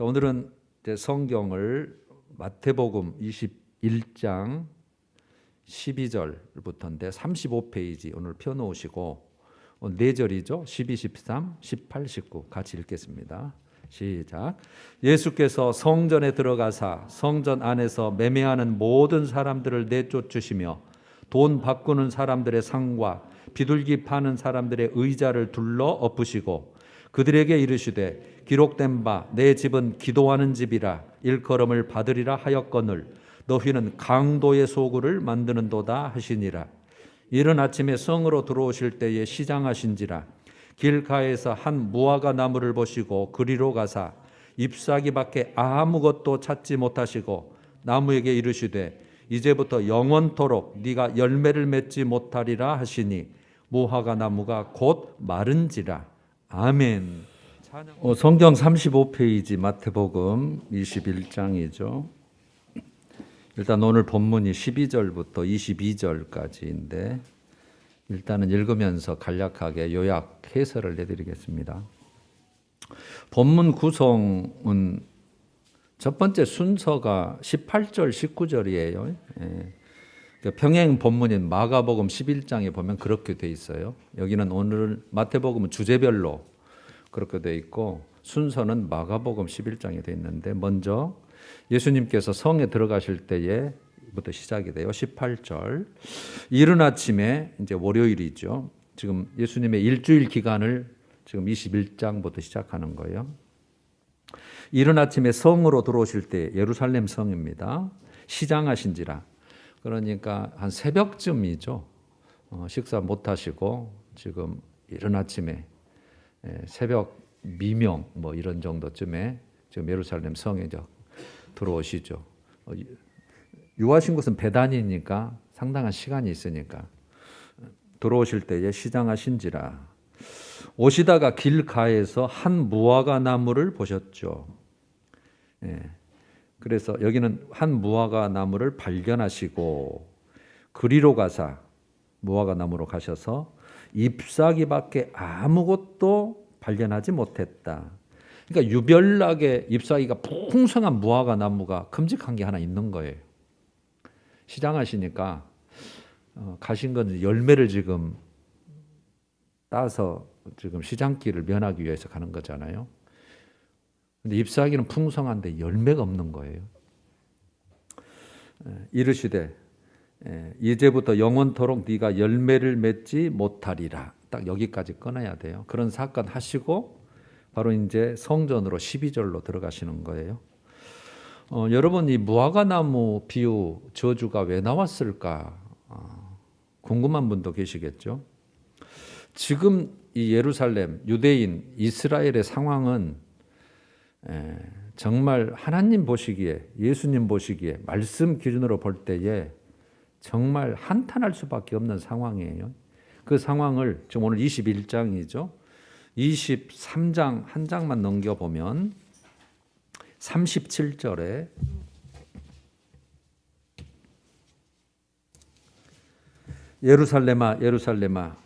자, 오늘은 이제 성경을 마태복음 21장 12절부터인데 35페이지 오늘 펴놓으시고 4절이죠. 12, 13, 18, 19 같이 읽겠습니다. 시작. 예수께서 성전에 들어가사 성전 안에서 매매하는 모든 사람들을 내쫓으시며 돈 바꾸는 사람들의 상과 비둘기 파는 사람들의 의자를 둘러 엎으시고 그들에게 이르시되 기록된 바 내 집은 기도하는 집이라 일컬음을 받으리라 하였거늘 너희는 강도의 소굴을 만드는도다 하시니라. 이른 아침에 성으로 들어오실 때에 시장하신지라 길가에서 한 무화과 나무를 보시고 그리로 가사 잎사귀밖에 아무것도 찾지 못하시고 나무에게 이르시되 이제부터 영원토록 네가 열매를 맺지 못하리라 하시니 무화과 나무가 곧 마른지라. 아멘. 성경 35페이지 마태복음 21장이죠. 일단 오늘 본문이 12절부터 22절까지인데 일단은 읽으면서 간략하게 요약 해설을 해드리겠습니다. 본문 구성은 첫 번째 순서가 18절, 19절이에요. 평행 본문인 마가복음 11장에 보면 그렇게 돼 있어요. 여기는 오늘 마태복음은 주제별로 그렇게 돼 있고 순서는 마가복음 11장에 돼 있는데 먼저 예수님께서 성에 들어가실 때에부터 시작이 돼요. 18절. 이른 아침에 이제 월요일이죠. 지금 예수님의 일주일 기간을 지금 21장부터 시작하는 거예요. 이른 아침에 성으로 들어오실 때 예루살렘 성입니다. 시장하신지라. 그러니까 한 새벽쯤이죠. 식사 못 하시고 지금 이른 아침에 새벽 미명 뭐 이런 정도쯤에 지금 예루살렘 성에 들어오시죠. 유하신 곳은 베단이니까 상당한 시간이 있으니까 들어오실 때에 시장하신지라. 오시다가 길가에서 한 무화과 나무를 보셨죠. 그래서 여기는 한 무화과 나무를 발견하시고 그리로 가사 무화과 나무로 가셔서 잎사귀밖에 아무것도 발견하지 못했다. 그러니까 유별나게 잎사귀가 풍성한 무화과 나무가 큼직한 게 하나 있는 거예요. 시장하시니까 가신 건 열매를 지금 따서 지금 시장길을 면하기 위해서 가는 거잖아요. 근데 잎사귀는 풍성한데 열매가 없는 거예요. 이르시되 이제부터 영원토록 네가 열매를 맺지 못하리라. 딱 여기까지 끊어야 돼요. 그런 사건 하시고 바로 이제 성전으로 12절로 들어가시는 거예요. 여러분 이 무화과 나무 비유 저주가 왜 나왔을까 궁금한 분도 계시겠죠. 지금 이 예루살렘, 유대인, 이스라엘의 상황은 정말 하나님 보시기에 예수님 보시기에 말씀 기준으로 볼 때에 정말 한탄할 수밖에 없는 상황이에요. 그 상황을 지금 오늘 21장이죠. 23장 한 장만 넘겨보면 37절에 예루살렘아 예루살렘아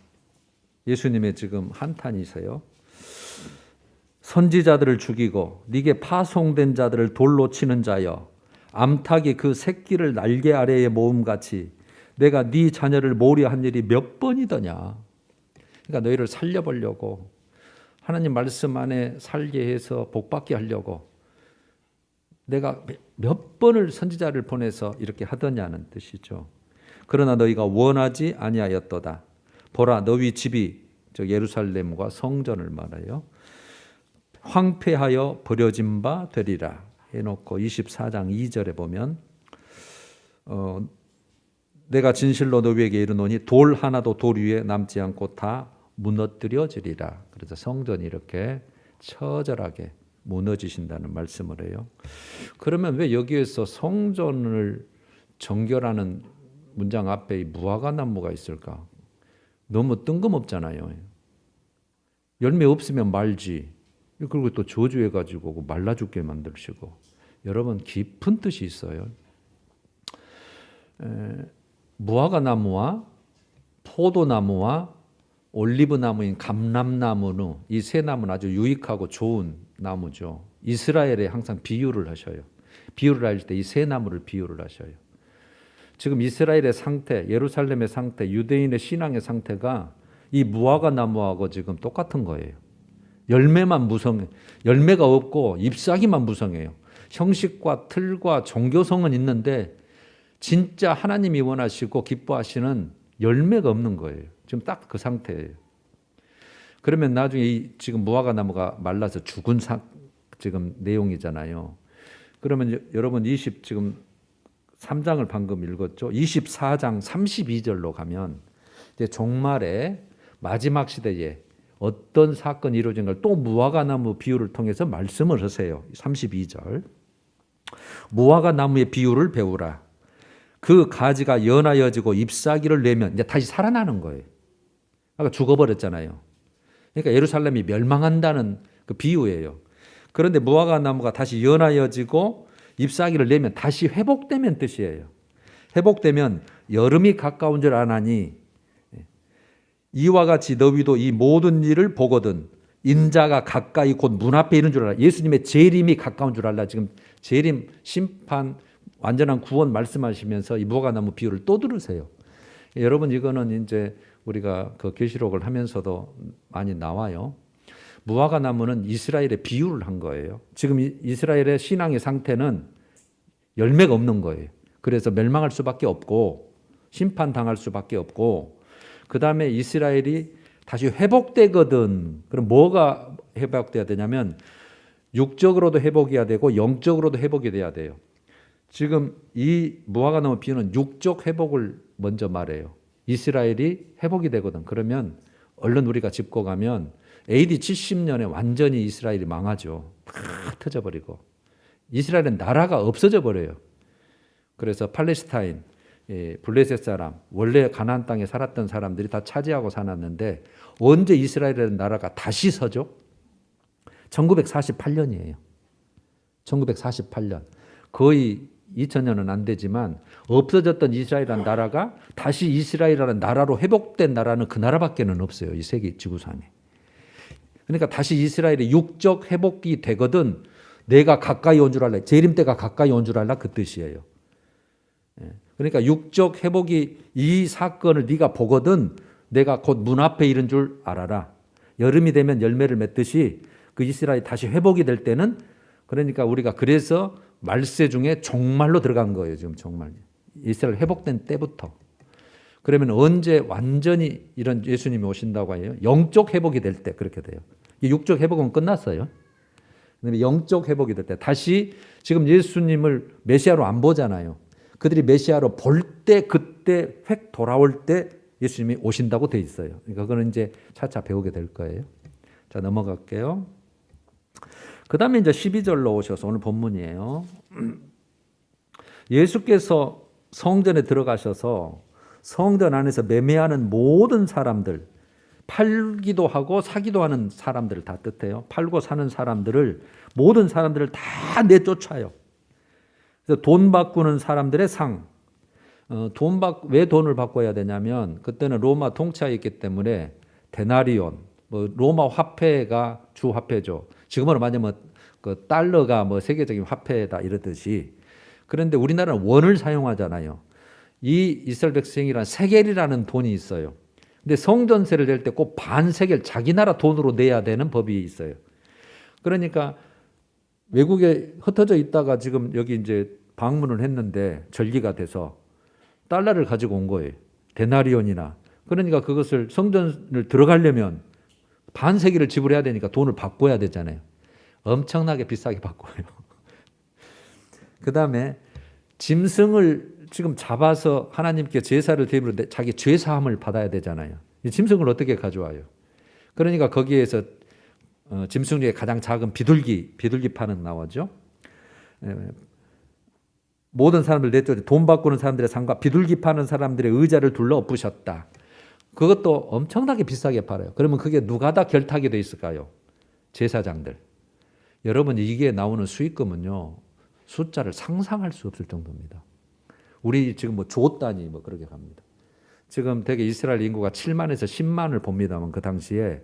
예수님의 지금 한탄이세요. 선지자들을 죽이고 네게 파송된 자들을 돌로 치는 자여 암탉이 그 새끼를 날개 아래에 모음같이 내가 네 자녀를 모리한 일이 몇 번이더냐. 그러니까 너희를 살려보려고 하나님 말씀 안에 살게 해서 복받게 하려고 내가 몇 번을 선지자를 보내서 이렇게 하더냐는 뜻이죠. 그러나 너희가 원하지 아니하였도다. 보라 너희 집이 저 예루살렘과 성전을 말해요. 황폐하여 버려진 바 되리라 해놓고 24장 2절에 보면 내가 진실로 너희에게 이르노니 돌 하나도 돌 위에 남지 않고 다 무너뜨려지리라. 그래서 성전이 이렇게 처절하게 무너지신다는 말씀을 해요. 그러면 왜 여기에서 성전을 정결하는 문장 앞에 이 무화과 나무가 있을까? 너무 뜬금없잖아요. 열매 없으면 말지. 그리고 또 저주해가지고 말라 죽게 만드시고. 여러분 깊은 뜻이 있어요. 무화과 나무와 포도나무와 올리브나무인 감람나무는 이 세 나무는 아주 유익하고 좋은 나무죠. 이스라엘에 항상 비유를 하셔요. 비유를 할 때 이 세 나무를 비유를 하셔요. 지금 이스라엘의 상태, 예루살렘의 상태, 유대인의 신앙의 상태가 이 무화과 나무하고 지금 똑같은 거예요. 열매만 무성해. 열매가 없고 잎사귀만 무성해요. 형식과 틀과 종교성은 있는데 진짜 하나님이 원하시고 기뻐하시는 열매가 없는 거예요. 지금 딱 그 상태예요. 그러면 나중에 이 지금 무화과 나무가 말라서 죽은 지금 내용이잖아요. 그러면 여러분 지금 3장을 방금 읽었죠. 24장 32절로 가면 이제 종말의 마지막 시대에 어떤 사건이 이루어진 걸 또 무화과 나무 비유를 통해서 말씀을 하세요. 32절. 무화과 나무의 비유를 배우라. 그 가지가 연하여지고 잎사귀를 내면 이제 다시 살아나는 거예요. 아까 죽어버렸잖아요. 그러니까 예루살렘이 멸망한다는 그 비유예요. 그런데 무화과 나무가 다시 연하여지고 잎사귀를 내면 다시 회복되면 뜻이에요. 회복되면 여름이 가까운 줄 아나니 이와 같이 너희도 이 모든 일을 보거든 인자가 가까이 곧 문 앞에 있는 줄 알라. 예수님의 재림이 가까운 줄 알라. 지금 재림, 심판, 완전한 구원 말씀하시면서 이 무화과나무 비유를 또 들으세요. 여러분 이거는 이제 우리가 그 계시록을 하면서도 많이 나와요. 무화과나무는 이스라엘의 비유를 한 거예요. 지금 이스라엘의 신앙의 상태는 열매가 없는 거예요. 그래서 멸망할 수밖에 없고 심판당할 수밖에 없고 그 다음에 이스라엘이 다시 회복되거든. 그럼 뭐가 회복돼야 되냐면 육적으로도 회복해야 되고 영적으로도 회복이 돼야 돼요. 지금 이 무화과나무 비유는 육적 회복을 먼저 말해요. 이스라엘이 회복이 되거든. 그러면 얼른 우리가 짚고 가면 AD 70년에 완전히 이스라엘이 망하죠. 다 터져버리고 이스라엘은 나라가 없어져 버려요. 그래서 팔레스타인, 블레셋 사람, 원래 가나안 땅에 살았던 사람들이 다 차지하고 살았는데 언제 이스라엘이라는 나라가 다시 서죠? 1948년이에요. 1948년. 거의 2000년은 안 되지만 없어졌던 이스라엘이라는 나라가 다시 이스라엘이라는 나라로 회복된 나라는 그 나라밖에는 없어요. 이 세계 지구상에. 그러니까 다시 이스라엘의 육적 회복이 되거든 내가 가까이 온 줄 알라. 재림 때가 가까이 온 줄 알라 그 뜻이에요. 그러니까 육적 회복이 이 사건을 네가 보거든 내가 곧 문 앞에 이른 줄 알아라. 여름이 되면 열매를 맺듯이 그 이스라엘이 다시 회복이 될 때는 그러니까 우리가 그래서 말세 중에 종말로 들어간 거예요. 지금 종말. 이스라엘 회복된 때부터. 그러면 언제 완전히 이런 예수님이 오신다고 해요? 영적 회복이 될 때 그렇게 돼요. 이 육적 회복은 끝났어요. 그런데 영적 회복이 될 때 다시 지금 예수님을 메시아로 안 보잖아요. 그들이 메시아로 볼 때 그때 획 돌아올 때 예수님이 오신다고 돼 있어요. 그러니까 그거는 이제 차차 배우게 될 거예요. 자, 넘어갈게요. 그 다음에 이제 12절로 오셔서 오늘 본문이에요. 예수께서 성전에 들어가셔서 성전 안에서 매매하는 모든 사람들, 팔기도 하고 사기도 하는 사람들을 다 뜻해요. 팔고 사는 사람들을, 모든 사람들을 다 내쫓아요. 그래서 돈 바꾸는 사람들의 상. 왜 돈을 바꿔야 되냐면 그때는 로마 통치하에 있기 때문에 데나리온, 로마 화폐가 주 화폐죠. 지금으로 말하면 그 달러가 세계적인 화폐다 이러듯이. 그런데 우리나라는 원을 사용하잖아요. 이 이스라엘 백성이란 세겔이라는 돈이 있어요. 근데 성전세를 낼 때 꼭 반세겔 자기 나라 돈으로 내야 되는 법이 있어요. 그러니까 외국에 흩어져 있다가 지금 여기 이제 방문을 했는데 절기가 돼서 달러를 가지고 온 거예요. 데나리온이나. 그러니까 그것을 성전을 들어가려면 반세기를 지불해야 되니까 돈을 바꿔야 되잖아요. 엄청나게 비싸게 바꿔요. 그 다음에 짐승을 지금 잡아서 하나님께 제사를 드리는데 자기 죄사함을 받아야 되잖아요. 이 짐승을 어떻게 가져와요? 그러니까 거기에서 짐승 중에 가장 작은 비둘기파는 나오죠. 모든 사람들 내쫓아 돈 바꾸는 사람들의 상과 비둘기 파는 사람들의 의자를 둘러 엎으셨다. 그것도 엄청나게 비싸게 팔아요. 그러면 그게 누가 다 결탁이 돼 있을까요? 제사장들. 여러분 이게 나오는 수익금은요. 숫자를 상상할 수 없을 정도입니다. 우리 지금 조 단위 그렇게 갑니다. 지금 되게 이스라엘 인구가 7만에서 10만을 봅니다만 그 당시에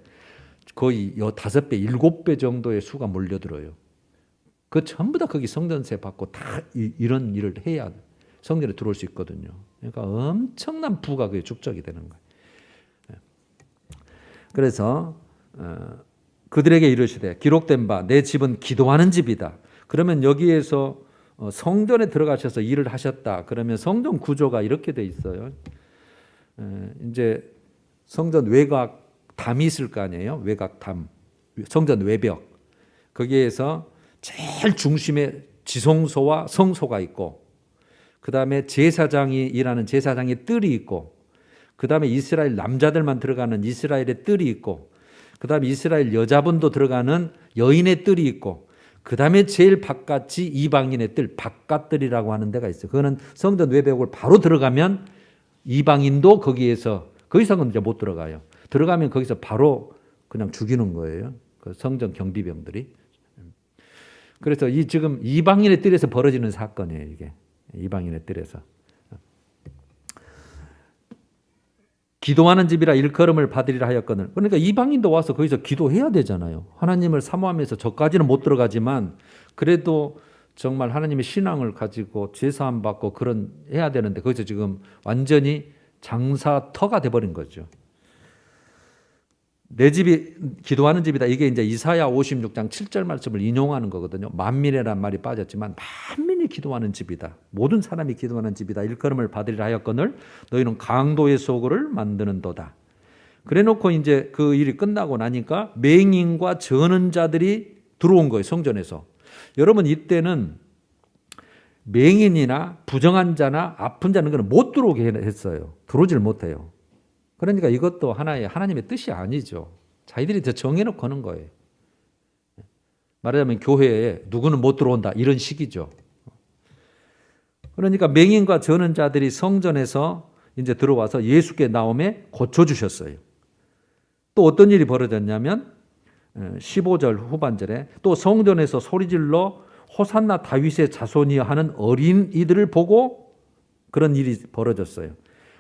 거의 5배, 7배 정도의 수가 몰려들어요. 그 전부 다 거기 성전세 받고 다 이런 일을 해야 성전에 들어올 수 있거든요. 그러니까 엄청난 부가 그게 축적이 되는 거예요. 그래서 그들에게 이르시되 기록된 바 내 집은 기도하는 집이다. 그러면 여기에서 성전에 들어가셔서 일을 하셨다. 그러면 성전 구조가 이렇게 돼 있어요. 이제 성전 외곽 담이 있을 거 아니에요. 외곽 담, 성전 외벽. 거기에서 제일 중심에 지성소와 성소가 있고, 그 다음에 제사장이 일하는 제사장의 뜰이 있고, 그 다음에 이스라엘 남자들만 들어가는 이스라엘의 뜰이 있고, 그 다음에 이스라엘 여자분도 들어가는 여인의 뜰이 있고, 그 다음에 제일 바깥이 이방인의 뜰, 바깥뜰이라고 하는 데가 있어요. 그거는 성전 외벽을 바로 들어가면 이방인도 거기서는 이제 못 들어가요. 들어가면 거기서 바로 그냥 죽이는 거예요. 그 성전 경비병들이. 그래서 지금 이방인의 뜰에서 벌어지는 사건이에요. 이게 이방인의 뜰에서. 기도하는 집이라 일컬음을 받으리라 하였거늘. 그러니까 이방인도 와서 거기서 기도해야 되잖아요. 하나님을 사모하면서 저까지는 못 들어가지만 그래도 정말 하나님의 신앙을 가지고 제사함 받고 그런 해야 되는데 거기서 지금 완전히 장사터가 돼버린 거죠. 내 집이 기도하는 집이다. 이게 이제 이사야 56장 7절 말씀을 인용하는 거거든요. 만민이란 말이 빠졌지만 만민이 기도하는 집이다. 모든 사람이 기도하는 집이다. 일컬음을 받으리라 하였거늘 너희는 강도의 소굴을 만드는도다. 그래놓고 이제 그 일이 끝나고 나니까 맹인과 저는 자들이 들어온 거예요. 성전에서. 여러분 이때는 맹인이나 부정한 자나 아픈 자는 그는 못 들어오게 했어요. 들어오질 못해요. 그러니까 이것도 하나님의 뜻이 아니죠. 자기들이 더 정해놓고 하는 거예요. 말하자면 교회에 누구는 못 들어온다 이런 식이죠. 그러니까 맹인과 저는 자들이 성전에서 이제 들어와서 예수께 나옴에 고쳐주셨어요. 또 어떤 일이 벌어졌냐면 15절 후반절에 또 성전에서 소리질러 호산나 다윗의 자손이여 하는 어린이들을 보고 그런 일이 벌어졌어요.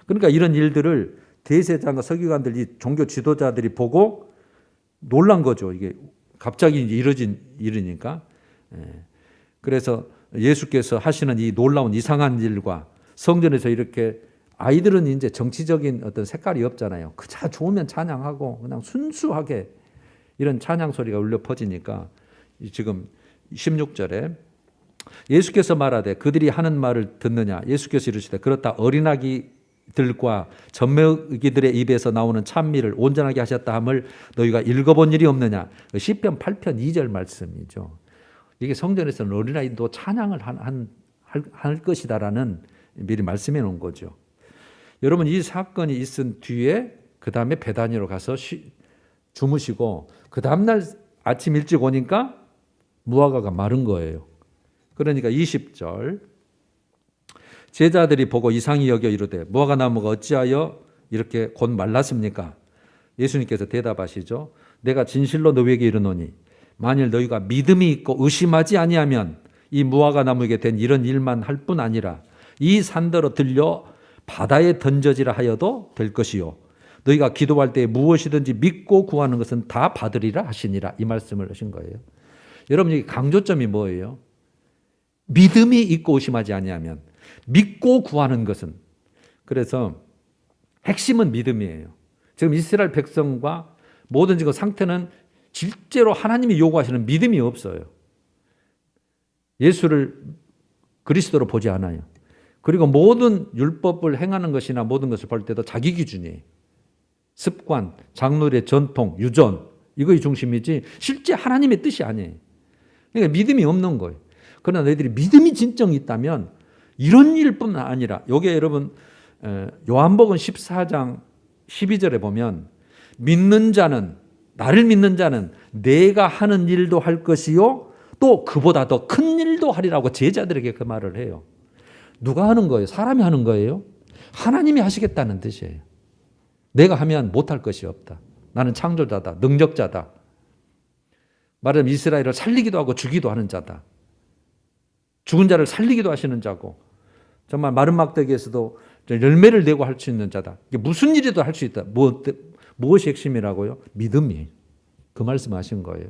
그러니까 이런 일들을 대제사장과 서기관들, 이 종교 지도자들이 보고 놀란 거죠. 이게 갑자기 이루어진 일이니까. 그래서 예수께서 하시는 이 놀라운 이상한 일과 성전에서 이렇게 아이들은 이제 정치적인 어떤 색깔이 없잖아요. 그저 좋으면 찬양하고 그냥 순수하게 이런 찬양 소리가 울려 퍼지니까 지금 16절에 예수께서 말하되 그들이 하는 말을 듣느냐. 예수께서 이르시되 그렇다 어린아기들과 젖먹이들의 입에서 나오는 찬미를 온전하게 하셨다 함을 너희가 읽어본 일이 없느냐. 시편 8편 2절 말씀이죠. 이게 성전에서는 어린아이도 찬양을 할 것이다라는 미리 말씀해 놓은 거죠. 여러분 이 사건이 있은 뒤에 그 다음에 베다니로 가서 주무시고 그 다음날 아침 일찍 오니까 무화과가 마른 거예요. 그러니까 20절 제자들이 보고 이상히 여겨 이르되 무화과 나무가 어찌하여 이렇게 곧 말랐습니까? 예수님께서 대답하시죠. 내가 진실로 너희에게 이르노니 만일 너희가 믿음이 있고 의심하지 아니하면 이 무화과 나무에게 된 이런 일만 할 뿐 아니라 이 산더러 들려 바다에 던져지라 하여도 될 것이요 너희가 기도할 때 무엇이든지 믿고 구하는 것은 다 받으리라 하시니라. 이 말씀을 하신 거예요. 여러분 이 강조점이 뭐예요? 믿음이 있고 의심하지 아니하면 믿고 구하는 것은. 그래서 핵심은 믿음이에요. 지금 이스라엘 백성과 모든 지금 상태는 실제로 하나님이 요구하시는 믿음이 없어요. 예수를 그리스도로 보지 않아요. 그리고 모든 율법을 행하는 것이나 모든 것을 볼 때도 자기 기준이에요. 습관, 장로의 전통, 유전 이거의 중심이지 실제 하나님의 뜻이 아니에요. 그러니까 믿음이 없는 거예요. 그러나 너희들이 믿음이 진정이 있다면 이런 일뿐 아니라 여기에 여러분 요한복음 14장 12절에 보면 믿는 자는 나를 믿는 자는 내가 하는 일도 할 것이요 또 그보다 더 큰 일도 하리라고 제자들에게 그 말을 해요. 누가 하는 거예요? 사람이 하는 거예요? 하나님이 하시겠다는 뜻이에요. 내가 하면 못할 것이 없다. 나는 창조자다. 능력자다. 말하자면 이스라엘을 살리기도 하고 주기도 하는 자다. 죽은 자를 살리기도 하시는 자고 정말 마른 막대기에서도 열매를 내고 할 수 있는 자다. 무슨 일이도 할 수 있다. 무엇이 핵심이라고요? 믿음이. 그 말씀하신 거예요.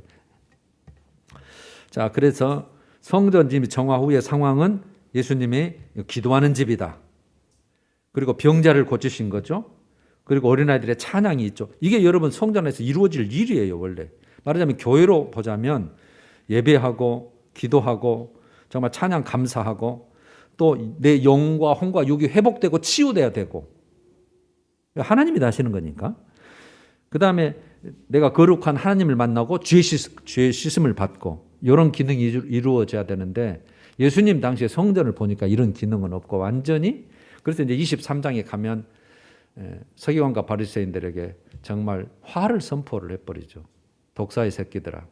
자, 그래서 성전 지금 정화 후의 상황은 예수님이 기도하는 집이다. 그리고 병자를 고치신 거죠. 그리고 어린아이들의 찬양이 있죠. 이게 여러분 성전에서 이루어질 일이에요. 원래 말하자면 교회로 보자면 예배하고 기도하고 정말 찬양 감사하고 또 내 영과 혼과 육이 회복되고 치유돼야 되고 하나님이 다 하시는 거니까. 그 다음에 내가 거룩한 하나님을 만나고 죄 씻음을 받고 이런 기능이 이루어져야 되는데 예수님 당시에 성전을 보니까 이런 기능은 없고 완전히 그래서 이제 23장에 가면 서기관과 바리새인들에게 정말 화를 선포를 해버리죠. 독사의 새끼들아,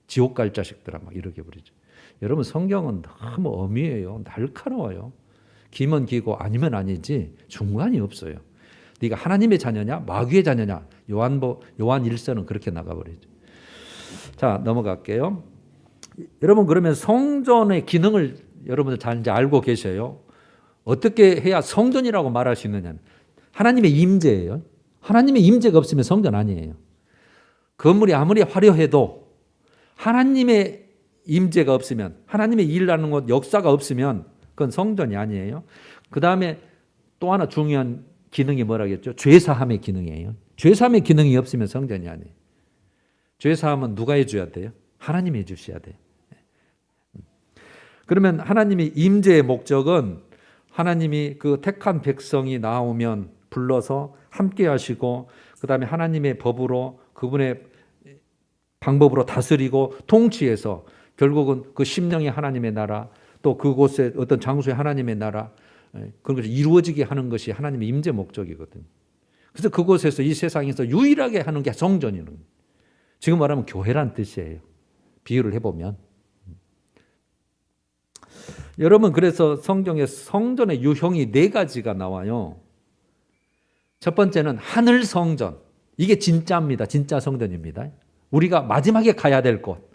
지옥 갈 자식들아 막 이렇게 부리죠. 여러분 성경은 너무 엄히해요. 날카로워요. 기면 기고 아니면 아니지 중간이 없어요. 네가 하나님의 자녀냐 마귀의 자녀냐 요한 1서는 그렇게 나가버리죠. 자 넘어갈게요. 여러분 그러면 성전의 기능을 여러분들 잘 이제 알고 계셔요. 어떻게 해야 성전이라고 말할 수 있느냐. 하나님의 임재예요. 하나님의 임재가 없으면 성전 아니에요. 건물이 아무리 화려해도 하나님의 임재가 없으면 하나님의 일하는 곳 역사가 없으면 그건 성전이 아니에요. 그 다음에 또 하나 중요한 기능이 뭐라겠죠? 죄사함의 기능이에요. 죄사함의 기능이 없으면 성전이 아니에요. 죄사함은 누가 해줘야 돼요? 하나님이 해주셔야 돼요. 그러면 하나님의 임재의 목적은 하나님이 그 택한 백성이 나오면 불러서 함께 하시고 그 다음에 하나님의 법으로 그분의 방법으로 다스리고 통치해서 결국은 그 심령의 하나님의 나라 또 그곳에 어떤 장소의 하나님의 나라 그런 것이 이루어지게 하는 것이 하나님의 임재 목적이거든요. 그래서 그곳에서 이 세상에서 유일하게 하는 게 성전이는 거예요. 지금 말하면 교회란 뜻이에요. 비유를 해보면. 여러분 그래서 성경에 성전의 유형이 4가지가 나와요. 첫 번째는 하늘 성전. 이게 진짜입니다. 진짜 성전입니다. 우리가 마지막에 가야 될 곳.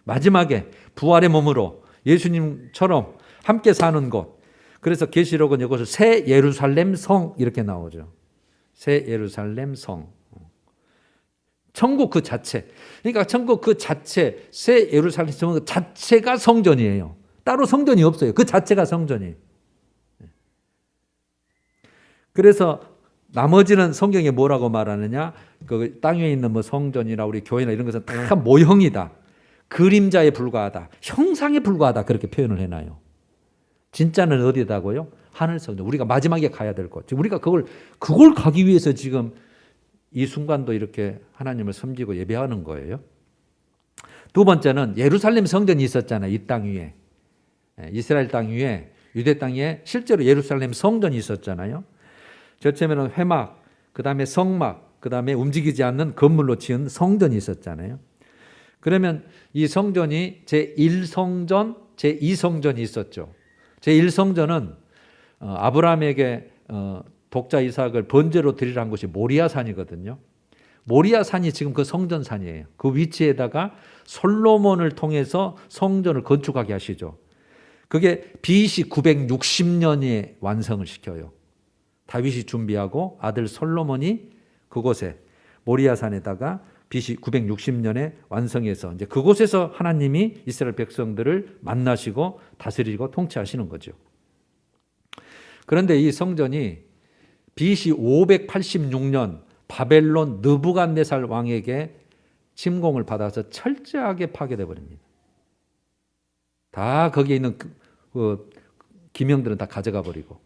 마지막에 부활의 몸으로 예수님처럼 함께 사는 곳. 그래서 계시록은 이것을 새 예루살렘 성 이렇게 나오죠. 새 예루살렘 성. 천국 그 자체. 그러니까 천국 그 자체, 새 예루살렘 성 자체가 성전이에요. 따로 성전이 없어요. 그 자체가 성전이에요. 그래서 나머지는 성경에 뭐라고 말하느냐? 그 땅에 있는 뭐 성전이나 우리 교회나 이런 것은 다 모형이다. 그림자에 불과하다. 형상에 불과하다. 그렇게 표현을 해놔요. 진짜는 어디다고요? 하늘 성전. 우리가 마지막에 가야 될 곳. 우리가 그걸 가기 위해서 지금 이 순간도 이렇게 하나님을 섬기고 예배하는 거예요. 두 번째는 예루살렘 성전이 있었잖아요. 이 땅 위에. 이스라엘 땅 위에 유대 땅 위에 실제로 예루살렘 성전이 있었잖아요. 저처음에는 회막, 그 다음에 성막, 그 다음에 움직이지 않는 건물로 지은 성전이 있었잖아요. 그러면 이 성전이 제1성전, 제2성전이 있었죠. 제1성전은 아브라함에게 독자 이삭을 번제로 드리라는 곳이 모리아산이거든요. 모리아산이 지금 그 성전산이에요. 그 위치에다가 솔로몬을 통해서 성전을 건축하게 하시죠. 그게 BC 960년에 완성을 시켜요. 다윗이 준비하고 아들 솔로몬이 그곳에 모리아산에다가 BC 960년에 완성해서 이제 그곳에서 하나님이 이스라엘 백성들을 만나시고 다스리고 통치하시는 거죠. 그런데 이 성전이 BC 586년 바벨론 느부갓네살 왕에게 침공을 받아서 철저하게 파괴돼 버립니다. 다 거기에 있는 그 기명들은 다 가져가 버리고.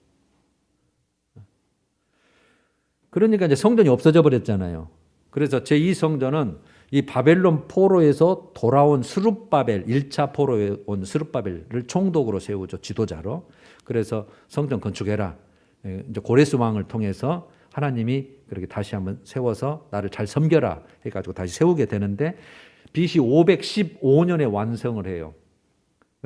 그러니까 이제 성전이 없어져 버렸잖아요. 그래서 제2성전은 이 바벨론 포로에서 돌아온 스룹바벨, 1차 포로에 온 스룹바벨을 총독으로 세우죠. 지도자로. 그래서 성전 건축해라. 이제 고레스 왕을 통해서 하나님이 그렇게 다시 한번 세워서 나를 잘 섬겨라 해가지고 다시 세우게 되는데 BC 515년에 완성을 해요.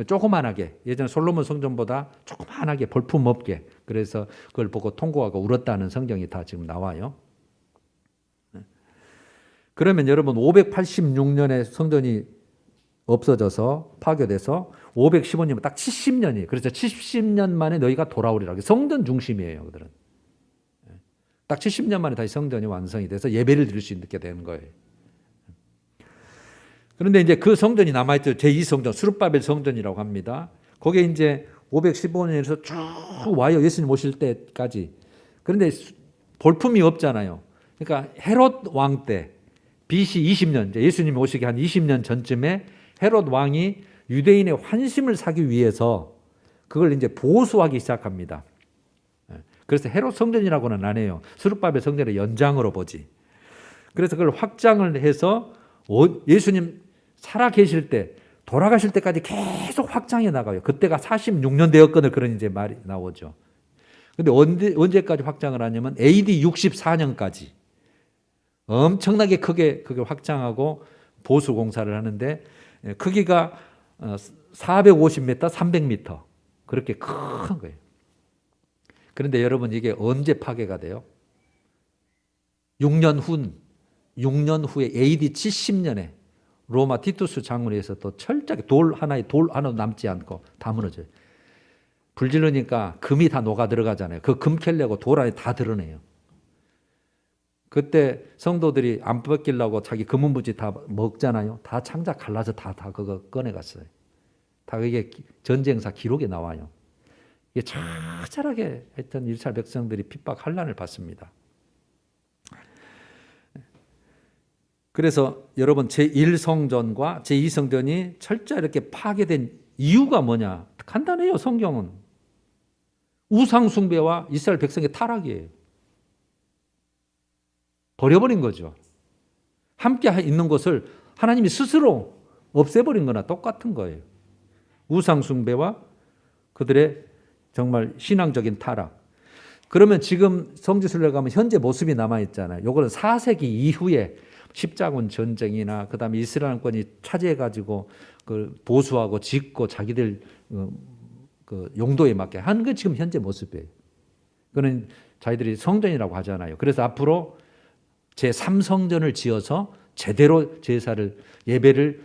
조그만하게 예전 솔로몬 성전보다 조그만하게 볼품없게 그래서 그걸 보고 통곡하고 울었다는 성경이 다 지금 나와요. 그러면 여러분 586년에 성전이 없어져서 파괴돼서 515년 딱 70년이에요. 그래서 70년 만에 너희가 돌아오리라. 성전 중심이에요. 그들은. 딱 70년 만에 다시 성전이 완성이 돼서 예배를 드릴 수 있게 되는 거예요. 그런데 이제 그 성전이 남아있죠. 제2성전, 수룹바벨 성전이라고 합니다. 거기에 이제 515년에서 쭉 와요. 예수님 오실 때까지. 그런데 볼품이 없잖아요. 그러니까 헤롯 왕 때, BC 20년, 예수님이 오시기 한 20년 전쯤에 헤롯 왕이 유대인의 환심을 사기 위해서 그걸 이제 보수하기 시작합니다. 그래서 헤롯 성전이라고는 안 해요. 수룹바벨 성전의 연장으로 보지. 그래서 그걸 확장을 해서 예수님 살아 계실 때, 돌아가실 때까지 계속 확장해 나가요. 그때가 46년 되었거늘 그런 이제 말이 나오죠. 근데 언제까지 확장을 하냐면 AD 64년까지 엄청나게 크게 그걸 확장하고 보수 공사를 하는데 크기가 450m, 300m 그렇게 큰 거예요. 그런데 여러분 이게 언제 파괴가 돼요? 6년 후에 AD 70년에 로마 티투스 장군에 의해서 또 철저하게 돌 하나도 남지 않고 다 무너져요. 불 지르니까 금이 다 녹아 들어가잖아요. 그 금 캘려고 돌 안에 다 드러내요. 그때 성도들이 안 뺏기려고 자기 금은부지 다 먹잖아요. 다 창자 갈라서 다 그거 꺼내갔어요. 다 이게 전쟁사 기록에 나와요. 이게 처절하게 하여튼 이스라엘 백성들이 핍박 환난을 받습니다. 그래서 여러분 제1성전과 제2성전이 철저히 이렇게 파괴된 이유가 뭐냐? 간단해요. 성경은. 우상 숭배와 이스라엘 백성의 타락이에요. 버려버린 거죠. 함께 있는 것을 하나님이 스스로 없애버린 거나 똑같은 거예요. 우상 숭배와 그들의 정말 신앙적인 타락. 그러면 지금 성지순례 가면 현재 모습이 남아있잖아요. 요거는 4세기 이후에 십자군 전쟁이나 그다음에 이스라엘권이 차지해가지고 그 보수하고 짓고 자기들 그 용도에 맞게 하는 게 지금 현재 모습이에요. 그는 자기들이 성전이라고 하잖아요. 그래서 앞으로 제3성전을 지어서 제대로 제사를 예배를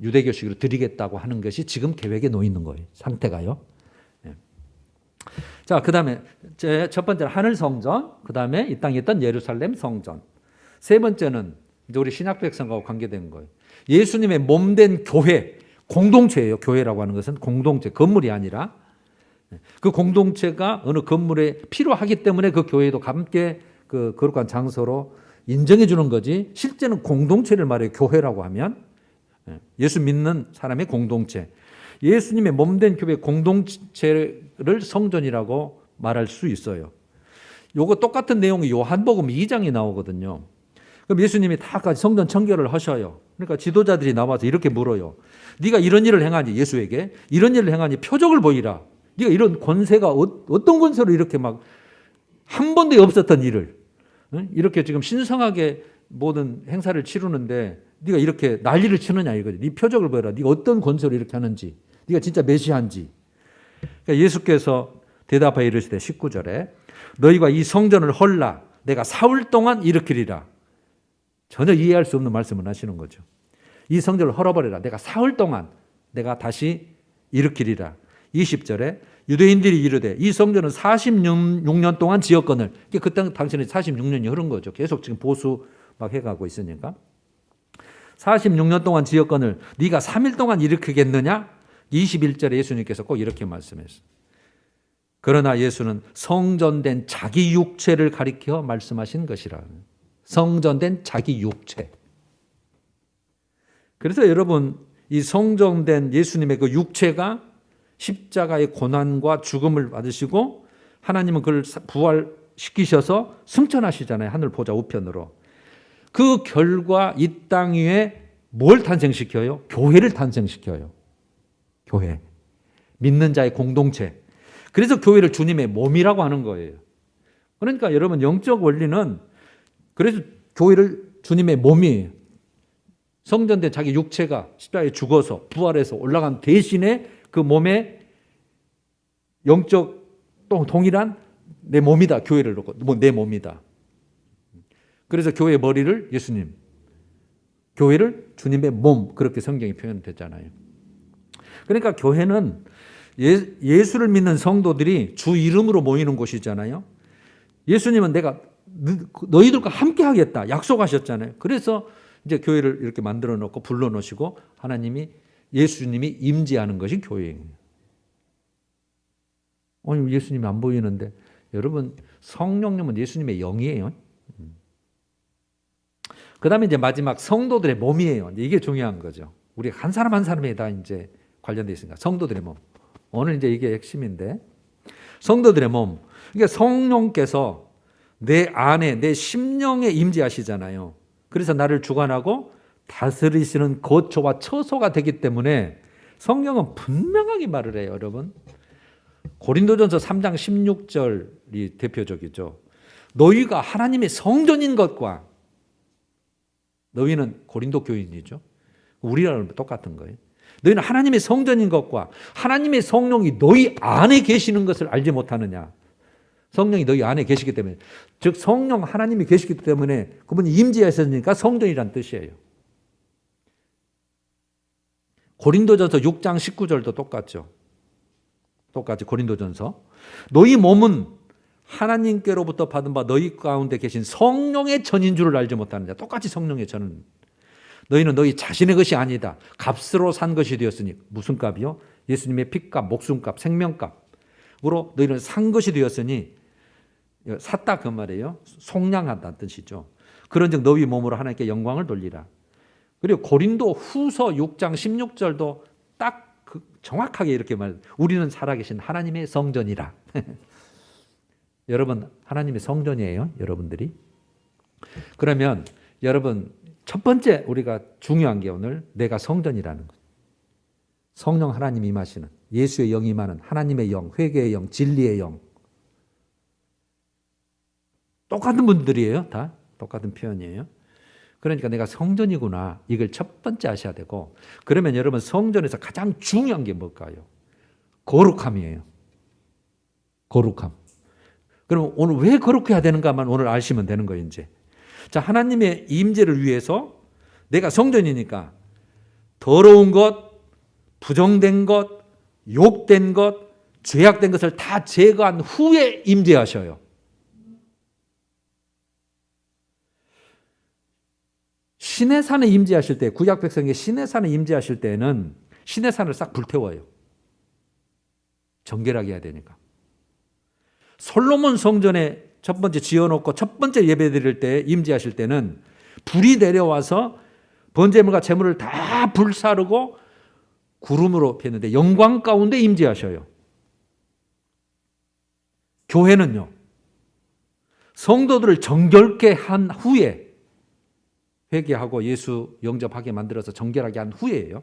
유대교식으로 드리겠다고 하는 것이 지금 계획에 놓여 있는 거예요. 상태가요. 네. 자, 그다음에 첫 번째는 하늘 성전, 그다음에 이 땅에 있던 예루살렘 성전. 세 번째는 이제 우리 신약 백성과 관계된 거예요. 예수님의 몸된 교회, 공동체예요. 교회라고 하는 것은 공동체, 건물이 아니라 그 공동체가 어느 건물에 필요하기 때문에 그 교회도 함께 그 거룩한 장소로 인정해 주는 거지. 실제는 공동체를 말해요. 교회라고 하면 예수 믿는 사람의 공동체. 예수님의 몸된 교회 공동체를 성전이라고 말할 수 있어요. 요거 똑같은 내용이 요한복음 2장에 나오거든요. 그럼 예수님이 다 성전 청결을 하셔요. 그러니까 지도자들이 나와서 이렇게 물어요. 네가 이런 일을 행하니, 예수에게 이런 일을 행하니 표적을 보이라. 네가 이런 권세가 어떤 권세로 이렇게 막 한 번도 없었던 일을 이렇게 지금 신성하게 모든 행사를 치르는데 네가 이렇게 난리를 치느냐 이거지. 네 표적을 보여라. 네가 어떤 권세로 이렇게 하는지. 네가 진짜 메시아인지. 그러니까 예수께서 대답하여 이르시되 19절에 너희가 이 성전을 헐라 내가 사흘 동안 일으키리라. 전혀 이해할 수 없는 말씀을 하시는 거죠. 이 성전을 헐어버려라. 내가 사흘 동안 내가 다시 일으키리라. 20절에 유대인들이 이르되 이 성전은 46년 동안 지었거늘. 그때 당시에 46년이 흐른 거죠. 계속 지금 보수 막 해가고 있으니까. 46년 동안 지었거늘 네가 3일 동안 일으키겠느냐? 21절에 예수님께서 꼭 이렇게 말씀했어요. 그러나 예수는 성전된 자기 육체를 가리켜 말씀하신 것이라. 성전된 자기 육체. 그래서 여러분 이 성전된 예수님의 그 육체가 십자가의 고난과 죽음을 받으시고 하나님은 그를 부활시키셔서 승천하시잖아요. 하늘 보좌 우편으로. 그 결과 이 땅 위에 뭘 탄생시켜요? 교회를 탄생시켜요. 교회. 믿는 자의 공동체. 그래서 교회를 주님의 몸이라고 하는 거예요. 그러니까 여러분 영적 원리는 그래서 교회를 주님의 몸이에요. 성전된 자기 육체가 십자가에 죽어서 부활해서 올라간 대신에 그 몸에 영적 동일한 내 몸이다. 교회를 놓고 내 몸이다. 그래서 교회의 머리를 예수님, 교회를 주님의 몸 그렇게 성경이 표현됐잖아요. 그러니까 교회는 예수를 믿는 성도들이 주 이름으로 모이는 곳이잖아요. 예수님은 내가 너희들과 함께 하겠다 약속하셨잖아요. 그래서 이제 교회를 이렇게 만들어 놓고 불러 놓으시고 하나님이 예수님이 임재하는 것이 교회예요. 아니 예수님이 안 보이는데 여러분 성령님은 예수님의 영이에요. 그다음에 이제 마지막 성도들의 몸이에요. 이게 중요한 거죠. 우리 한 사람 한 사람에 다 이제 관련되어 있으니까 성도들의 몸. 오늘 이제 이게 핵심인데 성도들의 몸. 그러니까 성령께서 내 안에 내 심령에 임재하시잖아요. 그래서 나를 주관하고 다스리시는 거처와 처소가 되기 때문에 성령은 분명하게 말을 해요, 여러분. 고린도전서 3장 16절이 대표적이죠. 너희가 하나님의 성전인 것과 너희는 고린도 교인이죠. 우리랑 똑같은 거예요. 너희는 하나님의 성전인 것과 하나님의 성령이 너희 안에 계시는 것을 알지 못하느냐. 성령이 너희 안에 계시기 때문에 즉 성령 하나님이 계시기 때문에 그분이 임재하셨으니까 성전이란 뜻이에요. 고린도전서 6장 19절도 똑같죠. 똑같이 고린도전서 너희 몸은 하나님께로부터 받은 바 너희 가운데 계신 성령의 전인 줄을 알지 못하느냐. 똑같이 성령의 전은. 너희는 너희 자신의 것이 아니다. 값으로 산 것이 되었으니. 무슨 값이요? 예수님의 피값, 목숨값, 생명값으로 너희는 산 것이 되었으니 샀다 그 말이에요. 속량한다는 뜻이죠. 그런즉 너희 몸으로 하나님께 영광을 돌리라. 그리고 고린도 후서 6장 16절도 딱 정확하게 이렇게 말. 우리는 살아계신 하나님의 성전이라. 여러분 하나님의 성전이에요. 여러분들이. 그러면 여러분 첫 번째 우리가 중요한 게 오늘 내가 성전이라는 것. 성령 하나님이 임하시는 예수의 영이 임하는 하나님의 영, 회개의 영, 진리의 영. 똑같은 분들이에요. 다 똑같은 표현이에요. 그러니까 내가 성전이구나. 이걸 첫 번째 아셔야 되고 그러면 여러분 성전에서 가장 중요한 게 뭘까요? 거룩함이에요. 거룩함. 그럼 오늘 왜 거룩해야 되는가만 오늘 아시면 되는 거예요. 이제. 자, 하나님의 임재를 위해서 내가 성전이니까 더러운 것, 부정된 것, 욕된 것, 죄악된 것을 다 제거한 후에 임재하셔요. 시내산에 임재하실 때, 구약 백성의 시내산에 임재하실 때는 시내산을 싹 불태워요. 정결하게 해야 되니까. 솔로몬 성전에 첫 번째 지어놓고 첫 번째 예배 드릴 때 임재하실 때는 불이 내려와서 번제물과 제물을 다 불사르고 구름으로 피했는데 영광 가운데 임재하셔요. 교회는요. 성도들을 정결케 한 후에 회개하고 예수 영접하게 만들어서 정결하게 한 후에요.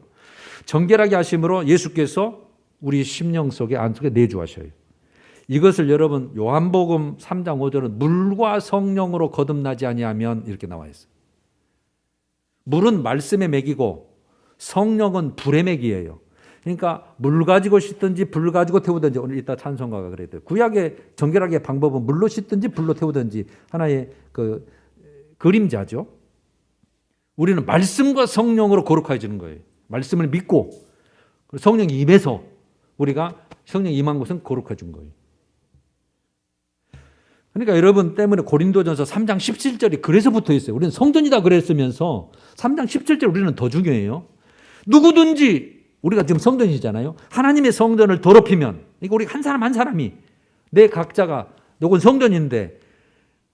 정결하게 하심으로 예수께서 우리 심령 속에 안속에 내주하셔요. 이것을 여러분 요한복음 3장 5절은 물과 성령으로 거듭나지 아니하면 이렇게 나와 있어요. 물은 말씀의 맥이고 성령은 불의 맥이에요. 그러니까 물 가지고 씻든지 불 가지고 태우든지 오늘 이따 찬송가가 그랬대요. 구약의 정결하게 방법은 물로 씻든지 불로 태우든지 하나의 그 그림자죠. 우리는 말씀과 성령으로 거룩해지는 거예요. 말씀을 믿고 성령이 임해서 우리가 성령이 임한 것은 거룩해진 거예요. 그러니까 여러분 때문에 고린도전서 3장 17절이 그래서 붙어 있어요. 우리는 성전이다 그랬으면서 3장 17절 우리는 더 중요해요. 누구든지 우리가 지금 성전이잖아요. 하나님의 성전을 더럽히면 그러니까 우리 한 사람 한 사람이 내 각자가 요건 성전인데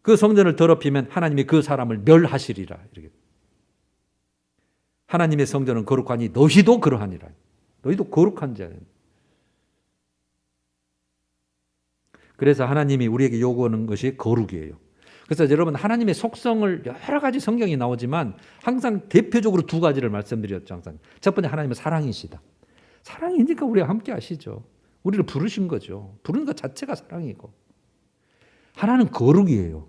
그 성전을 더럽히면 하나님이 그 사람을 멸하시리라. 이렇게. 하나님의 성전은 거룩하니 너희도 그러하니라. 너희도 거룩한 자예요. 그래서 하나님이 우리에게 요구하는 것이 거룩이에요. 그래서 여러분 하나님의 속성을 여러 가지 성경이 나오지만 항상 대표적으로 두 가지를 말씀드렸죠. 항상. 첫 번째 하나님은 사랑이시다. 사랑이니까 우리와 함께 하시죠. 우리를 부르신 거죠. 부르는 것 자체가 사랑이고. 하나는 거룩이에요.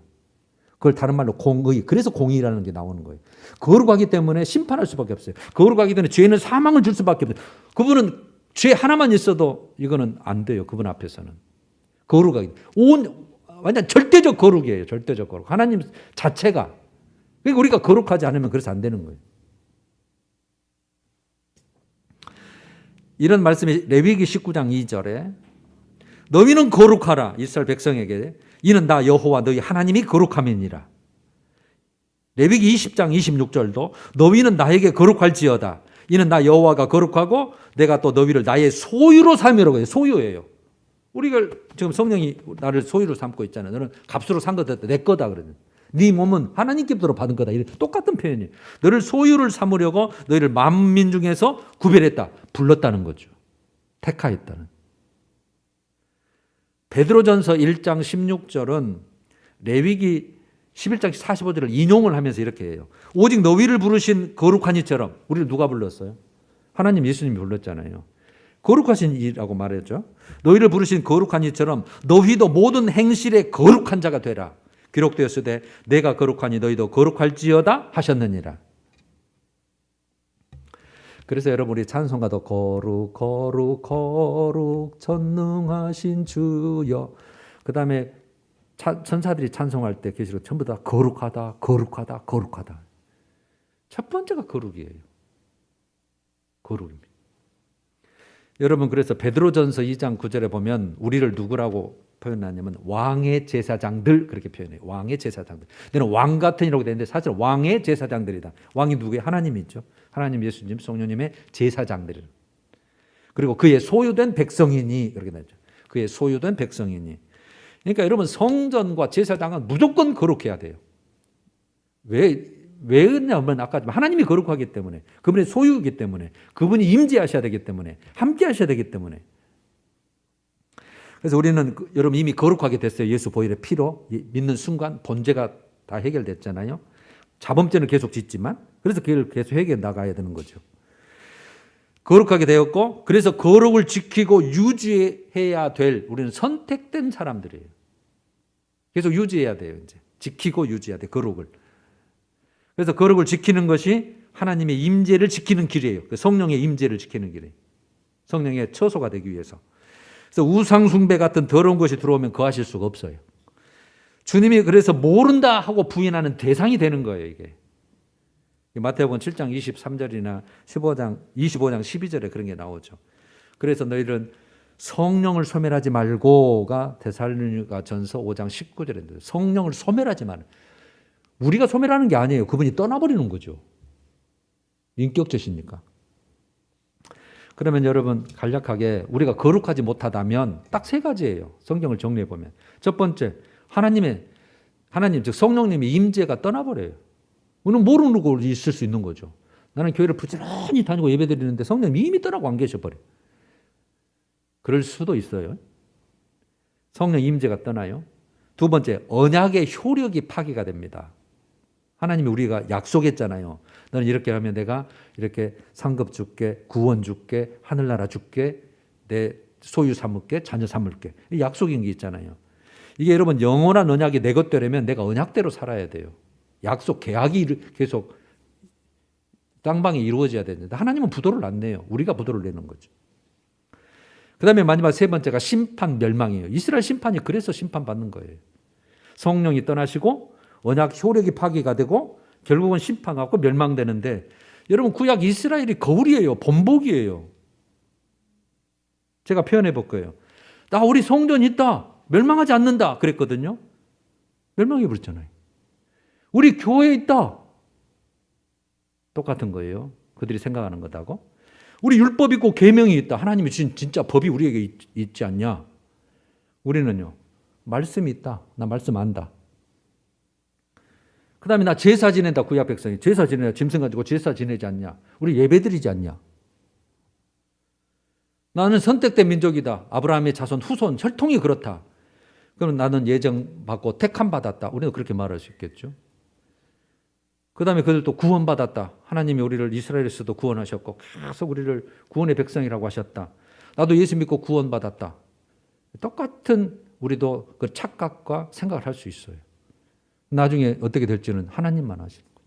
그걸 다른 말로 공의. 그래서 공의라는 게 나오는 거예요. 거룩하기 때문에 심판할 수밖에 없어요. 거룩하기 때문에 죄는 사망을 줄 수밖에 없어요. 그분은 죄 하나만 있어도 이거는 안 돼요. 그분 앞에서는. 거룩하기. 완전 절대적 거룩이에요. 절대적 거룩. 하나님 자체가. 그러니까 우리가 거룩하지 않으면 그래서 안 되는 거예요. 이런 말씀이 레위기 19장 2절에 너희는 거룩하라. 이스라엘 백성에게. 이는 나 여호와 너희 하나님이 거룩함이니라. 레위기 20장 26절도 너희는 나에게 거룩할지어다. 이는 나 여호와가 거룩하고 내가 또 너희를 나의 소유로 삼으라고 해요. 소유예요. 우리가 지금 성령이 나를 소유로 삼고 있잖아요. 너는 값으로 산 거다. 내 거다. 그러는. 네 몸은 하나님께로부터 받은 거다. 똑같은 표현이에요. 너를 소유를 삼으려고 너희를 만민 중에서 구별했다. 불렀다는 거죠. 택하였다는. 베드로전서 1장 16절은 레위기 11장 45절을 인용을 하면서 이렇게 해요. 오직 너희를 부르신 거룩한 이처럼. 우리를 누가 불렀어요? 하나님 예수님이 불렀잖아요. 거룩하신 이라고 말했죠. 너희를 부르신 거룩한 이처럼 너희도 모든 행실에 거룩한 자가 되라. 기록되었으되 내가 거룩하니 너희도 거룩할지어다 하셨느니라. 그래서 여러분 우리 찬송가도 거룩 거룩 거룩 전능하신 주여. 그 다음에 천사들이 찬송할 때 계시록 전부 다 거룩하다 거룩하다 거룩하다. 첫 번째가 거룩이에요. 거룩입니다. 여러분 그래서 베드로전서 2장 9절에 보면 우리를 누구라고 표현하냐면 왕의 제사장들 그렇게 표현해요. 왕의 제사장들. 너는 왕 같으니라고 되는데 사실 왕의 제사장들이다. 왕이 누구예요? 하나님이 있죠. 하나님, 예수님, 성령님의 제사장들. 그리고 그의 소유된 백성이니 그렇게 나죠. 그의 소유된 백성이니. 그러니까 여러분 성전과 제사장은 무조건 거룩해야 돼요. 왜 그러냐면 아까 하나님이 거룩하기 때문에 그분의 소유이기 때문에 그분이 임재하셔야 되기 때문에 함께 하셔야 되기 때문에. 그래서 우리는 여러분 이미 거룩하게 됐어요. 예수 보혈의 피로 믿는 순간 본죄가 다 해결됐잖아요. 자범죄는 계속 짓지만 그래서 그걸 계속 해결해 나가야 되는 거죠. 거룩하게 되었고 그래서 거룩을 지키고 유지해야 될 우리는 선택된 사람들이에요. 계속 유지해야 돼요. 이제 지키고 유지해야 돼 거룩을. 그래서 거룩을 지키는 것이 하나님의 임재를 지키는 길이에요. 성령의 임재를 지키는 길이에요. 성령의 처소가 되기 위해서. 그래서 우상 숭배 같은 더러운 것이 들어오면 거하실 수가 없어요. 주님이 그래서 모른다 하고 부인하는 대상이 되는 거예요, 이게. 마태복음 7장 23절이나 25장 12절에 그런 게 나오죠. 그래서 너희는 성령을 소멸하지 말고가 데살로니가전서 5장 19절인데 성령을 소멸하지 말고. 우리가 소멸하는 게 아니에요. 그분이 떠나버리는 거죠. 인격자시니까. 그러면 여러분 간략하게 우리가 거룩하지 못하다면 딱 세 가지예요. 성경을 정리해 보면. 첫 번째, 하나님 즉 성령님의 임재가 떠나버려요. 우리는 모르고 있을 수 있는 거죠. 나는 교회를 부지런히 다니고 예배드리는데 성령님이 이미 떠나고 안 계셔버려요. 그럴 수도 있어요. 성령 임재가 떠나요. 두 번째, 언약의 효력이 파기가 됩니다. 하나님이 우리가 약속했잖아요. 너는 이렇게 하면 내가 이렇게 상급 줄게, 구원 줄게, 하늘나라 줄게, 내 소유 삼을게, 자녀 삼을게. 약속인 게 있잖아요. 이게 여러분 영원한 언약이 내 것되려면 내가 언약대로 살아야 돼요. 약속, 계약이 계속 땅방에 이루어져야 되는데 하나님은 부도를 안 내요. 우리가 부도를 내는 거죠. 그 다음에 마지막 세 번째가 심판 멸망이에요. 이스라엘 심판이 그래서 심판받는 거예요. 성령이 떠나시고 언약 효력이 파기가 되고 결국은 심판하고 멸망되는데 여러분 구약 이스라엘이 거울이에요. 본복이에요. 제가 표현해 볼 거예요. 나 우리 성전이 있다. 멸망하지 않는다. 그랬거든요. 멸망해 버렸잖아요. 우리 교회에 있다. 똑같은 거예요. 그들이 생각하는 거다고. 우리 율법 있고 계명이 있다. 하나님이 주신 진짜 법이 우리에게 있지 않냐. 우리는요. 말씀이 있다. 나 말씀 안다. 그 다음에 나 제사 지낸다. 구약 백성이. 제사 지내냐. 짐승 가지고 제사 지내지 않냐. 우리 예배 드리지 않냐. 나는 선택된 민족이다. 아브라함의 자손 후손 혈통이 그렇다. 그럼 나는 예정받고 택함 받았다. 우리는 그렇게 말할 수 있겠죠. 그 다음에 그들도 구원받았다. 하나님이 우리를 이스라엘에서도 구원하셨고 계속 우리를 구원의 백성이라고 하셨다. 나도 예수 믿고 구원받았다. 똑같은 우리도 그 착각과 생각을 할 수 있어요. 나중에 어떻게 될지는 하나님만 아시는 거죠.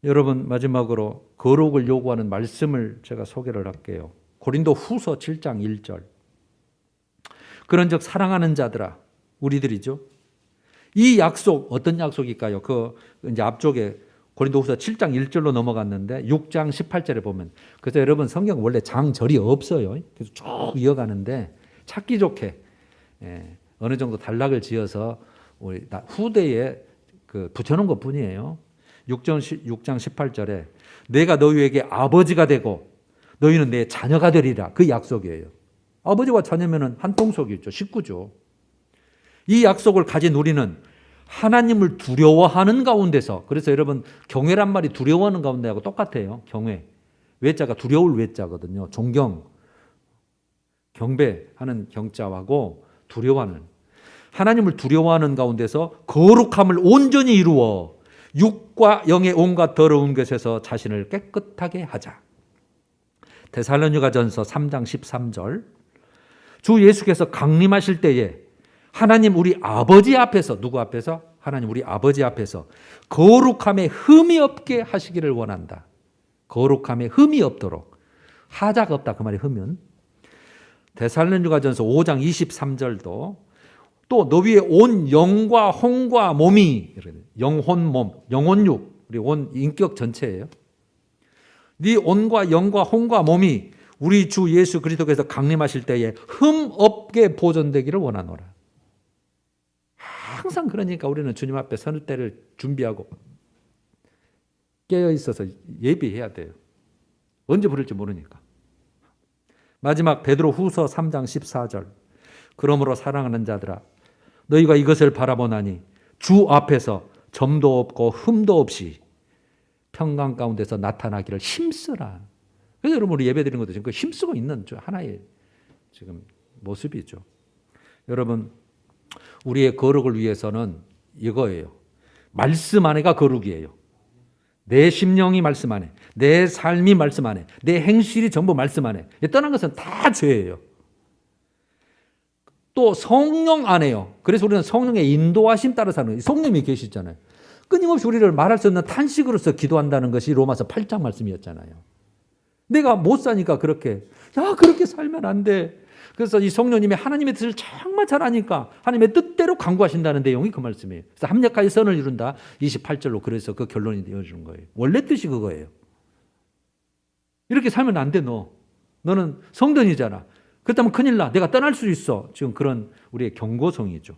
여러분 마지막으로 거룩을 요구하는 말씀을 제가 소개를 할게요. 고린도 후서 7장 1절. 그런즉 사랑하는 자들아, 우리들이죠. 이 약속 어떤 약속일까요? 그 이제 앞쪽에 고린도후서 7장 1절로 넘어갔는데 6장 18절에 보면 그래서 여러분 성경 원래 장절이 없어요. 그래서 쭉 이어가는데 찾기 좋게 어느 정도 단락을 지어서 우리 후대에 붙여놓은 것 뿐이에요. 6장 18절에 내가 너희에게 아버지가 되고 너희는 내 자녀가 되리라. 그 약속이에요. 아버지와 자녀면은 한 통속이죠. 식구죠. 이 약속을 가진 우리는 하나님을 두려워하는 가운데서, 그래서 여러분 경외란 말이 두려워하는 가운데하고 똑같아요. 경외. 외자가 두려울 외자거든요. 존경, 경배하는 경자하고 두려워하는. 하나님을 두려워하는 가운데서 거룩함을 온전히 이루어 육과 영의 온갖 더러운 것에서 자신을 깨끗하게 하자. 데살로니가전서 3장 13절. 주 예수께서 강림하실 때에 하나님 우리 아버지 앞에서, 누구 앞에서? 하나님 우리 아버지 앞에서 거룩함에 흠이 없게 하시기를 원한다. 거룩함에 흠이 없도록. 하자가 없다 그 말이 흠은. 데살로니가전서 5장 23절도 또 너희의 온 영과 혼과 몸이, 영혼 몸, 영혼육, 우리 온 인격 전체예요. 네 온과 영과 혼과 몸이 우리 주 예수 그리스도께서 강림하실 때에 흠 없게 보존되기를 원하노라. 항상 그러니까 우리는 주님 앞에 서는 때를 준비하고 깨어 있어서 예비해야 돼요. 언제 부를지 모르니까. 마지막 베드로 후서 3장 14절. 그러므로 사랑하는 자들아 너희가 이것을 바라보나니 주 앞에서 점도 없고 흠도 없이 평강 가운데서 나타나기를 힘쓰라. 그래서 여러분 우리 예배 드리는 것도 지금 힘쓰고 있는 하나의 지금 모습이죠. 여러분 우리의 거룩을 위해서는 이거예요. 말씀 안에가 거룩이에요. 내 심령이 말씀 안에, 내 삶이 말씀 안에, 내 행실이 전부 말씀 안에. 떠난 것은 다 죄예요. 또 성령 안에요. 그래서 우리는 성령의 인도하심 따라 사는 거예요. 성령이 계시잖아요. 끊임없이 우리를 말할 수 없는 탄식으로서 기도한다는 것이 로마서 8장 말씀이었잖아요. 내가 못 사니까 그렇게 살면 안 돼. 그래서 이 성령님이 하나님의 뜻을 정말 잘 아니까 하나님의 뜻대로 강구하신다는 내용이 그 말씀이에요. 그래서 합력하여 선을 이룬다. 28절로 그래서 그 결론이 되어주는 거예요. 원래 뜻이 그거예요. 이렇게 살면 안 돼, 너. 너는 성전이잖아. 그렇다면 큰일 나. 내가 떠날 수 있어. 지금 그런 우리의 경고성이죠.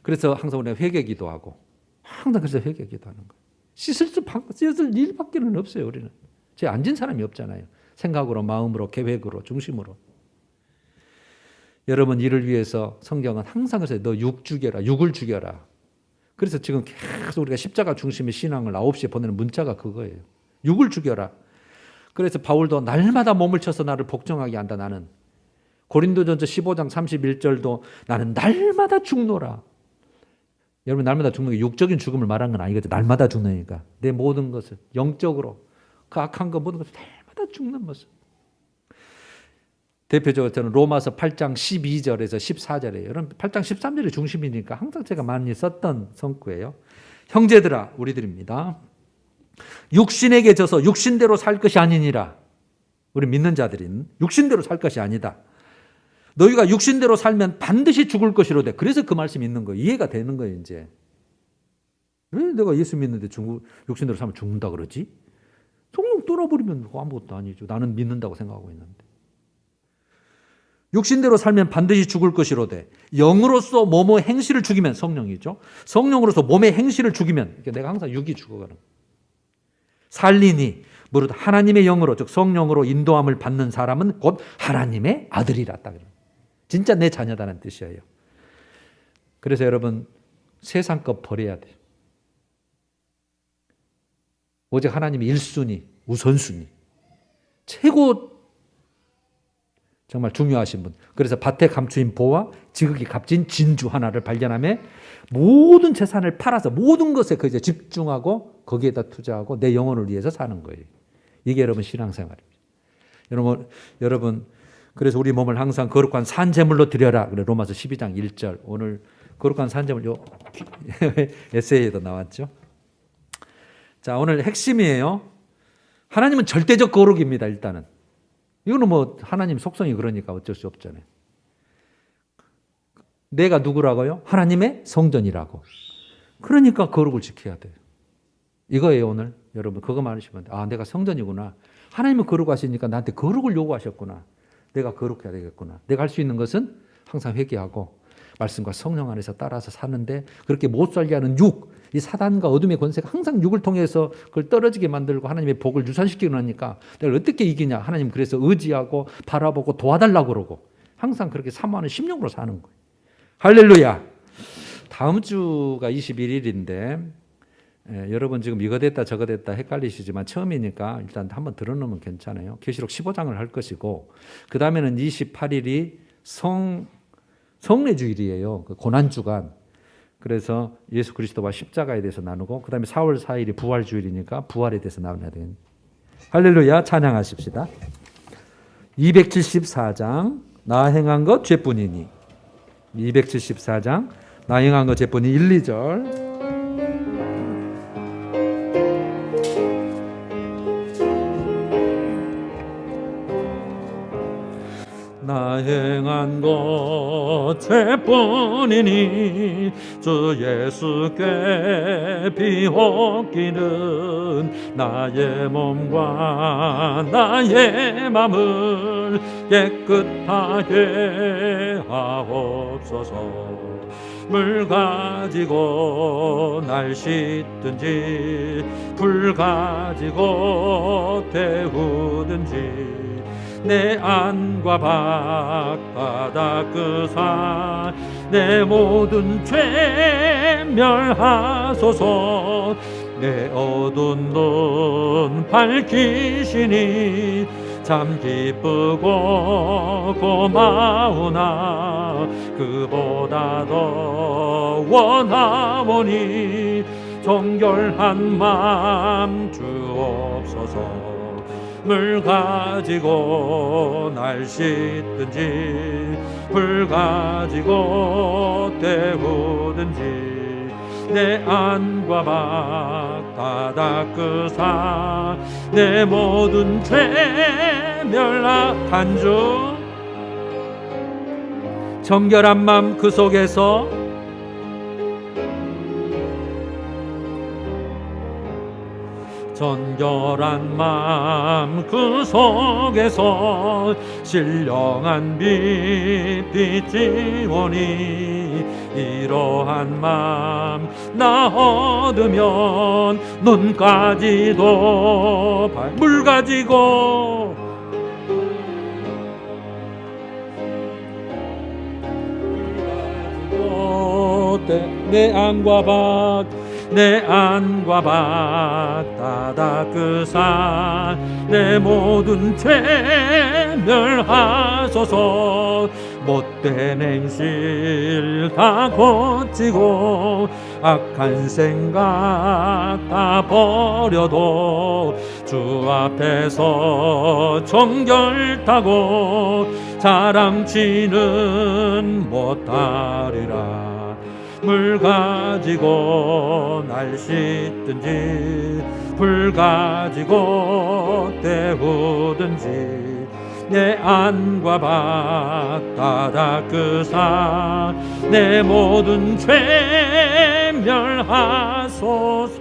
그래서 항상 우리가 회개 기도하고 항상 그래서 회개 기도하는 거예요. 씻을 일밖에는 없어요. 우리는. 제 앉은 사람이 없잖아요. 생각으로, 마음으로, 계획으로, 중심으로. 여러분 이를 위해서 성경은 항상 그래서 너 육 죽여라. 육을 죽여라. 그래서 지금 계속 우리가 십자가 중심의 신앙을 9시에 보내는 문자가 그거예요. 육을 죽여라. 그래서 바울도 날마다 몸을 쳐서 나를 복종하게 한다. 나는 고린도전서 15장 31절도 나는 날마다 죽노라. 여러분 날마다 죽는 게 육적인 죽음을 말한 건 아니거든요. 날마다 죽으니까 내 모든 것을 영적으로 그 악한 것 모든 것을 날마다 죽는 모습. 대표적으로 저는 로마서 8장 12절에서 14절이에요. 여러분 8장 13절이 중심이니까 항상 제가 많이 썼던 성구예요. 형제들아 우리들입니다. 육신에게 져서 육신대로 살 것이 아니니라. 우리 믿는 자들인 육신대로 살 것이 아니다. 너희가 육신대로 살면 반드시 죽을 것이로되. 그래서 그 말씀이 있는 거예요. 이해가 되는 거예요. 이제 왜 내가 예수 믿는데 육신대로 살면 죽는다 그러지? 성령 떠나버리면 아무것도 아니죠. 나는 믿는다고 생각하고 있는데. 육신대로 살면 반드시 죽을 것이로되 영으로서 몸의 행실을 죽이면, 성령이죠. 성령으로서 몸의 행실을 죽이면, 내가 항상 육이 죽어가는 살리니 무릇 하나님의 영으로, 즉 성령으로 인도함을 받는 사람은 곧 하나님의 아들이라. 진짜 내 자녀다는 뜻이에요. 그래서 여러분 세상 것 버려야 돼요. 오직 하나님이 1순위, 우선순위, 최고 정말 중요하신 분. 그래서 밭에 감추인 보와 지극히 값진 진주 하나를 발견하며 모든 재산을 팔아서 모든 것에 그 이제 집중하고 거기에다 투자하고 내 영혼을 위해서 사는 거예요. 이게 여러분 신앙생활입니다. 여러분 그래서 우리 몸을 항상 거룩한 산제물로 드려라. 그래 로마서 12장 1절. 오늘 거룩한 산제물 요 에세이에도 나왔죠. 자, 오늘 핵심이에요. 하나님은 절대적 거룩입니다. 일단은 이거는 뭐 하나님 속성이 그러니까 어쩔 수 없잖아요. 내가 누구라고요? 하나님의 성전이라고. 그러니까 거룩을 지켜야 돼요. 이거예요. 오늘 여러분 그거 말하시면 내가 성전이구나. 하나님은 거룩하시니까 나한테 거룩을 요구하셨구나. 내가 거룩해야 되겠구나. 내가 할 수 있는 것은 항상 회개하고 말씀과 성령 안에서 따라서 사는데 그렇게 못 살게 하는 육, 이 사단과 어둠의 권세가 항상 육을 통해서 그걸 떨어지게 만들고 하나님의 복을 유산시키고 나니까 내가 어떻게 이기냐. 하나님 그래서 의지하고 바라보고 도와달라고 그러고 항상 그렇게 사모하는 심령으로 사는 거예요. 할렐루야. 다음 주가 21일인데 여러분 지금 이거 됐다 저거 됐다 헷갈리시지만 처음이니까 일단 한번 들어놓으면 괜찮아요. 계시록 15장을 할 것이고 그 다음에는 28일이 성례주일이에요. 그 고난주간. 그래서 예수 그리스도와 십자가에 대해서 나누고 그 다음에 4월 4일이 부활주일이니까 부활에 대해서 나눠야 되겠네요. 할렐루야. 찬양하십시다. 274장 나 행한 것 죄뿐이니 274장 나 행한 것 죄뿐이 1, 2절 나 행한 것 죄뿐이니 주 예수께 비옵기는 나의 몸과 나의 맘을 깨끗하게 하옵소서. 물 가지고 날 씻든지 불 가지고 태우든지 내 안과 밖 바다 그 산 내 모든 죄 멸하소서. 내 어두운 눈 밝히시니 참 기쁘고 고마우나 그보다 더 원하오니 정결한 마음 주옵소서. 물 가지고 날 씻든지 불 가지고 태우든지 내 안과 밖 바다 그 산 내 모든 죄 멸하한 주 정결한 맘 그 속에서 정결한 마음 그 속에서 신령한 빛 비치오니 이러한 마음 나 얻으면 눈까지도 물 가지고 내 안과 밖 내 안과 밖 바다 그 산 내 모든 죄 멸하소서. 못된 행실 다 고치고 악한 생각 다 버려도 주 앞에서 정결타고 자랑치는 못하리라. 물 가지고 날 씻든지 불 가지고 태우든지 내 안과 밖 바다 그 산 내 모든 죄 멸하소서.